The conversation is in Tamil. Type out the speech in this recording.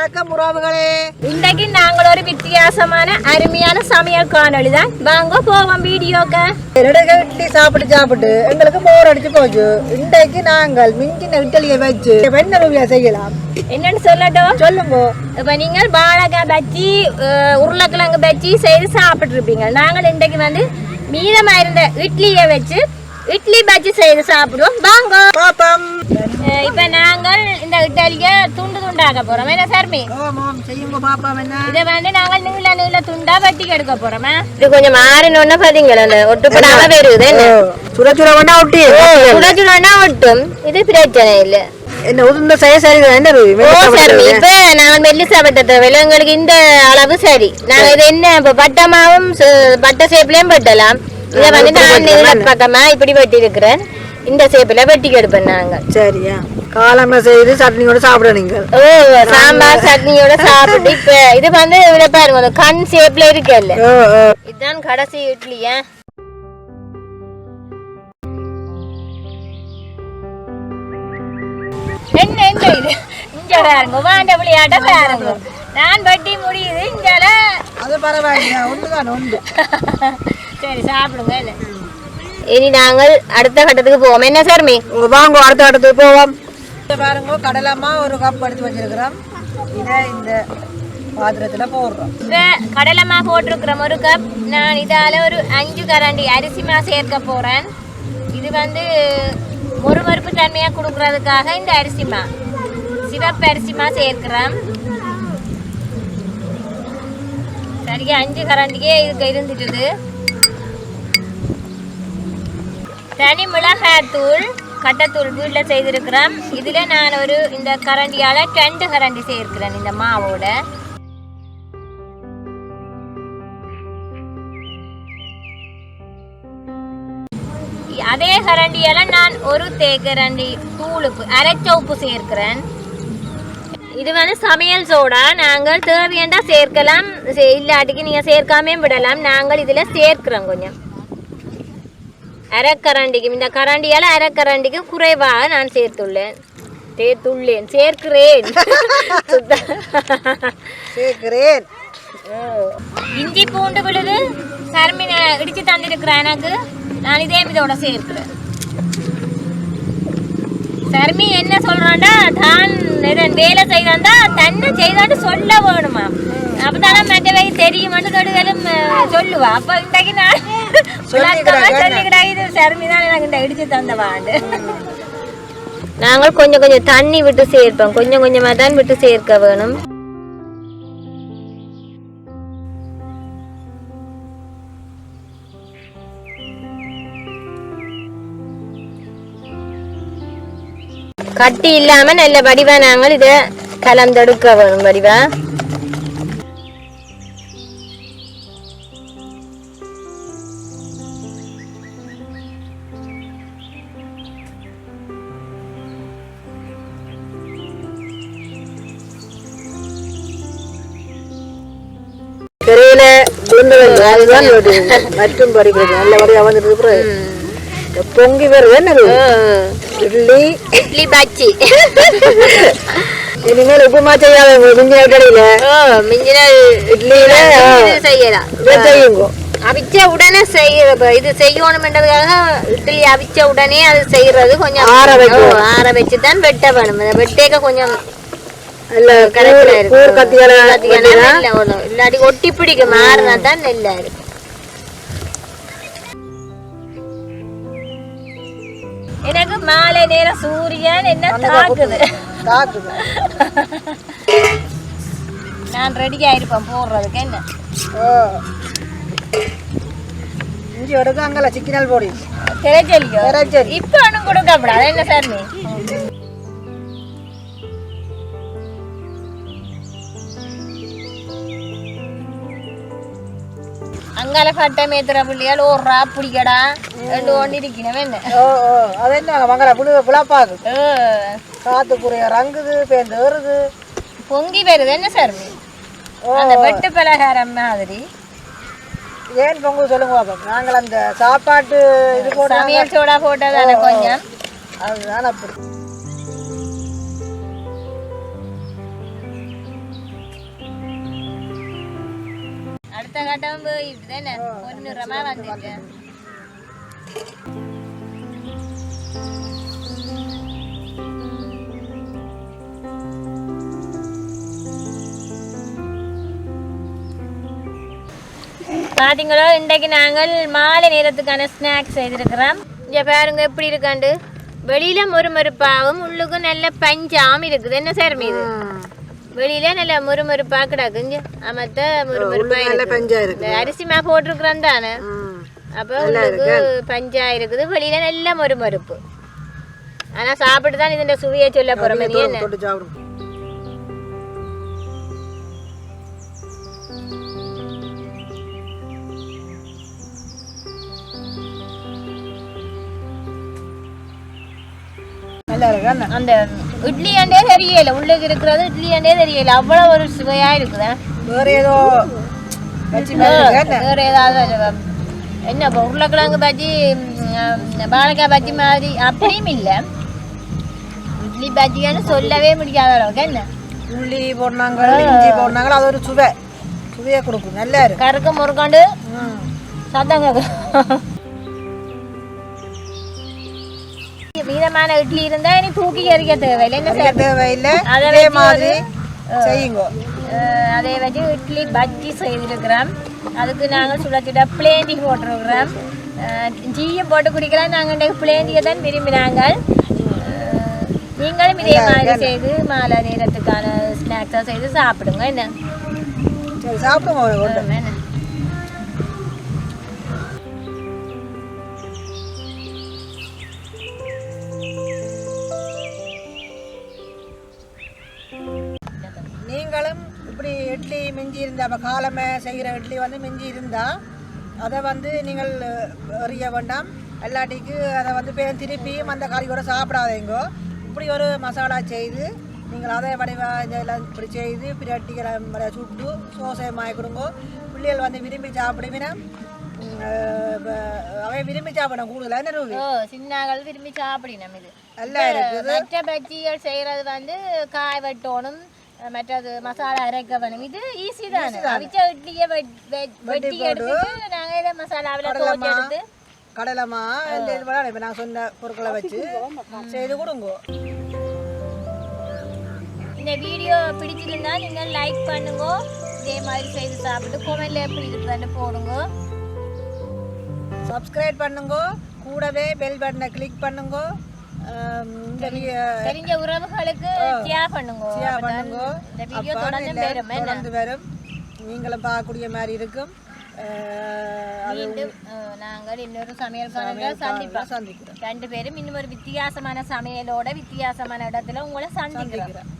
வணக்கம் உறவுகளே. இன்றைக்கு நாங்கள் ஒரு வித்தியாசமான அருமையான சமையல் காணொளி தான். வாங்க போவோம் வீடியோக்கு. இட்லி சாப்பிட்டு எங்களுக்கு போர் அடிச்சு போச்சு. இன்றைக்கு நாங்கள் மிஞ்சின இட்லியை வச்சு வெண்ணெய் செய்யலாம். என்னன்னு சொல்லட்டும்? சொல்லுங்க. இப்ப நீங்கள் வாழைக்காய் பச்சி உருளைக்கிழங்கு பச்சி செய்து சாப்பிட்டு இருப்பீங்க. நாங்கள் இன்றைக்கு வந்து மீதமா இருந்த இட்லியை வச்சு இட்லி பஜ்ஜி செய்து சாப்பிடுவோம். வாங்க பாப்பம். இப்ப நாங்கள் இந்த இட்லிய துண்டு துண்டாக்க போறோம். என்ன சார்மி? செய்யுங்க பாப்பம். என்ன இதை வந்து நாங்கள் நீள துண்டா வட்டி எடுக்க போறோம். இது கொஞ்சம் மாறினோன்னா பாத்தீங்களா ஒட்டுப்படாம வருது. சுட சுட வேணா ஒட்டி சுட சுடனா ஒட்டும். இது பிரச்சனை இல்ல. என்ன உதுந்த செய்ய சரிதான். என்ன இப்ப நாங்கள் மெல்லிசா பட்ட தேவையில்ல. எங்களுக்கு இந்த அளவு சரி. நாங்க இது என்ன இப்ப பட்டமாவும் பட்ட சேப்லயும் வெட்டலாம். இதை வந்து நான் பக்கமா இப்படி வெட்டி இருக்கிறேன். இந்த சேப்பில வெட்டி எடுப்பேன் நாங்க. சரியா காலமா செய்து சட்னியோட சாப்பிட நீங்க. சாம்பார் சட்னியோட சாப்பிட்டு இப்ப இது வந்து இவ்வளவு பாருங்க கண் சேப்ல இருக்குல்ல. இதுதான் கடைசி இட்லியா. என்ன என்ன இது இங்க பாருங்க வாண்ட விளையாட்ட பாருங்க. நான் வெட்டி முடியுது இங்கால. அது பரவாயில்ல. ஒண்ணுதான் ஒன்று. சரி சாப்பிடுங்க. இனி நாங்கள் அடுத்த கட்டத்துக்கு போவோம். என்ன சார்மி? வாங்க அடுத்த கட்டத்துக்கு போவோம். பாருங்க கடலைமா ஒரு கப் எடுத்து வச்சிருக்கிறோம். இதை இந்த பாத்திரத்துல போடுறோம். கடலைமா போட்டிருக்கிறோம் ஒரு கப். நான் இதால ஒரு 5 கரண்டி அரிசிமா சேர்க்க போறேன். இது வந்து மொறுமொறுப்பு தன்மையா கொடுக்கறதுக்காக இந்த அரிசிமா சிவப்பு அரிசிமா சேர்க்கிறோம். சரியா 5 கரண்டிக்கே இதுக்கு இருந்துட்டுது. தனி மிளகாய்த்தூள் கட்டத்தூள் வீட்டில் செய்திருக்கிறேன். இதில் நான் ஒரு இந்த கரண்டியால் 2 கரண்டி சேர்க்கிறேன் இந்த மாவோட. அதே கரண்டியால் நான் ஒரு தேக்கரண்டி தூளுப்பு அரைச்ச உப்பு சேர்க்கிறேன். இது வந்து சமையல் சோடா. நாங்கள் தேவையண்டா சேர்க்கலாம், இல்லாட்டிக்கு நீங்கள் சேர்க்காமே விடலாம். நாங்கள் இதில் சேர்க்கிறோம் கொஞ்சம். அரைக்கரண்டிக்கு இந்த கரண்டியால் அரைக்கரண்டிக்கு குறைவாக நான் சேர்க்கிறேன். இஞ்சி பூண்டு விழுது சர்மினை இடிச்சு தந்திருக்கிறேன் எனக்கு. நான் இதே இதோட சேர்க்கிறேன். சர்மி என்ன சொல்றான்டா தான் வேலை செய்தாண்டா தன்னை செய்தாண்டு சொல்ல வேணுமா. அப்பதானே மற்றவை தெரியுமான்னு கடுகளும் சொல்லுவா. அப்ப இன்றைக்கு நான் சொல்லிக்கிறா இது சர்மி தான் எனக்கு இடிச்சு தந்தவாண்டு. நாங்கள் கொஞ்சம் கொஞ்சம் தண்ணி விட்டு சேர்ப்போம். கொஞ்சம் கொஞ்சமா தான் விட்டு சேர்க்க வேணும். கட்டி இல்லாம நல்ல வடிவா நாங்கள் இதை கலந்தெடுக்க வேணும். வடிவா தெரியல மற்றும் படிக்கிறது நல்ல வரையா வந்துட்டு பொங்கி வருது. என்னது இட்லி பச்சி. இனிமேல் உப்புமா செய்யாத மிஞ்சின கடையில மிஞ்சின இட்லியில செய்யலாம். செய்யுங்க. அவிச்ச உடனே செய்யற இது செய்யணும்ன்றதுக்காக இட்லி அவிச்ச உடனே அது செய்யறது கொஞ்சம் ஆற வச்சு தான் வெட்ட வேணும். வெட்டேக்க கொஞ்சம் இல்லாட்டி ஒட்டி பிடிக்க மாறினா தான் நெல்லா இருக்கு. எனக்கு மாலை நேரம் சூரியன் என்ன தாக்குது. நான் ரெடியா இருப்பேன் போடுறதுக்கு. என்ன இஞ்சி எடுக்க அங்கல சிக்கனல் போடி திரைச்சலியோ இப்ப ஒன்னும் கொடுக்கப்படாது. என்ன சார் நீ அங்கால கட்டை மேத்துற பிள்ளையால் ஓடுறா பிடிக்கடா ரெண்டு ஒண்ணு இருக்கணும். என்ன அது என்ன மங்கள புளாப்பாக்கு காத்து புரிய ரங்குது பேருந்து ஏறுது பொங்கி வருது. என்ன சார் அந்த வெட்டு பலகாரம் மாதிரி ஏன் பொங்கல் சொல்லுங்க பாப்பா. நாங்கள் அந்த சாப்பாட்டு இது போட்டு சமையல் சோடா போட்டதால கொஞ்சம் அதுதான் அப்படி. காட்டம் இதுதானே பொன்னிறமா வந்துட்டு. பார்த்தீங்களோ இன்றைக்கு நாங்கள் மாலை நேரத்துக்கான ஸ்நாக்ஸ் செய்திருக்கிறோம். இங்கே பாருங்க எப்படி இருக்காண்டு. வெளியில முறுமுறுப்பாவும் உள்ளுக்கு நல்ல பஞ்சாம் இருக்குது. என்ன சார் மீது வெளியில நல்ல முறுமுறுப்பா கிடக்குங்க. அமத்த முறுமுறுப்பா இருக்கு. அரிசி மா போட்டிருக்கிறோம் தானே, அப்போ உள்ளுக்கு பஞ்சா இருக்குது. வெளியில நல்ல முறுமுறுப்பு. ஆனா சாப்பிட்டு தான் இதுன்ற சுவையை சொல்ல போறோம். என்ன அந்த இட்லி அண்டே தெரியல, உள்ளுக்கு இருக்கிறது இட்லி அண்டே தெரியல. அவ்வளவு ஒரு சுவையா இருக்குதா. வேற ஏதோ வேற ஏதாவது என்ன உருளைக்கிழங்கு பஜ்ஜி, வாழைக்காய் பஜ்ஜி மாதிரி அப்படியும் இல்லை. இட்லி பஜ்ஜின்னு சொல்லவே முடியாத அளவுக்கு. என்ன உள்ளி போடுனாங்க, இஞ்சி போடுனாங்களோ அது ஒரு சுவையை கொடுக்கும். நல்லா இருக்கு. கருக்கு முறுக்காண்டு சத்தங்க. மீதமான இட்லி இருந்தா இனி தூக்கி எறிக்க தேவையில்லை. என்ன தேவையில்லை, அதே மாதிரி செய்யுங்க. அதே வச்சு இட்லி பஜ்ஜி செய்திருக்கிறோம். அதுக்கு நாங்கள் சுட சுட பிளேண்டி போட்டிருக்கிறோம். ஜீயை போட்டு குடிக்கலாம். நாங்கள் இன்றைக்கு பிளேண்டியை தான் விரும்பினாங்க. நீங்களும் இதே மாதிரி செய்து மாலை நேரத்துக்கான ஸ்நாக்ஸாக செய்து சாப்பிடுங்க. என்ன சாப்பிடுங்க. என்ன நீங்களும் இப்படி இட்லி மிஞ்சி இருந்தால், அப்போ காலமே செய்கிற இட்லி வந்து மிஞ்சி இருந்தால் அதை வந்து நீங்கள் எறிய வேண்டாம். எல்லாட்டிக்கு அதை வந்து திருப்பியும் அந்த கறியோட சாப்பிடாதீங்கோ. இப்படி ஒரு மசாலா செய்து நீங்கள் அதை இதெல்லாம் இப்படி செய்து பிரட்டிகளை சுட்டு சோசை மாய் கொடுங்கோ. பிள்ளைகள் வந்து விரும்பி சாப்பிடுவினா அவை விரும்பி சாப்பிடணும். கூடுதலாக என்ன ரூபி சின்னகள் விரும்பி சாப்பிடணும். இது நல்லா இருக்குது. மற்ற பஜ்ஜிகள் செய்கிறது வந்து காய் வெட்டணும், மற்றது மசாலா அரைக்க வேணும். இது ஈஸி தானே. அவிச்ச இட்லியை வெட்டி எடுத்து நாங்கள் இதை மசாலாவில் தோச்சி எடுத்து கடலைமா இந்த இது இப்போ நான் சொன்ன பொருட்களை வச்சு செய்து கொடுங்க. இந்த வீடியோ பிடிச்சிருந்தா நீங்கள் லைக் பண்ணுங்க. இதே மாதிரி செய்து சாப்பிட்டு கொமெண்ட்ல எப்படி இருக்குதுன்னு போடுங்க. சப்ஸ்கிரைப் பண்ணுங்க. கூடவே பெல் பட்டனை கிளிக் பண்ணுங்க. தெரிஞ்ச உறவுகளுக்கு ஷேர் பண்ணுங்க. இந்த வீடியோ தொடர்ந்து வரும். நீங்களும் பார்க்கக்கூடிய மாதிரி இருக்கும். நாங்கள் இன்னொரு சமையல் சந்திக்கிறோம். 2 பேரும் இன்னும் ஒரு வித்தியாசமான சமையலோட வித்தியாசமான இடத்துல உங்களை சந்திக்கிறோம்.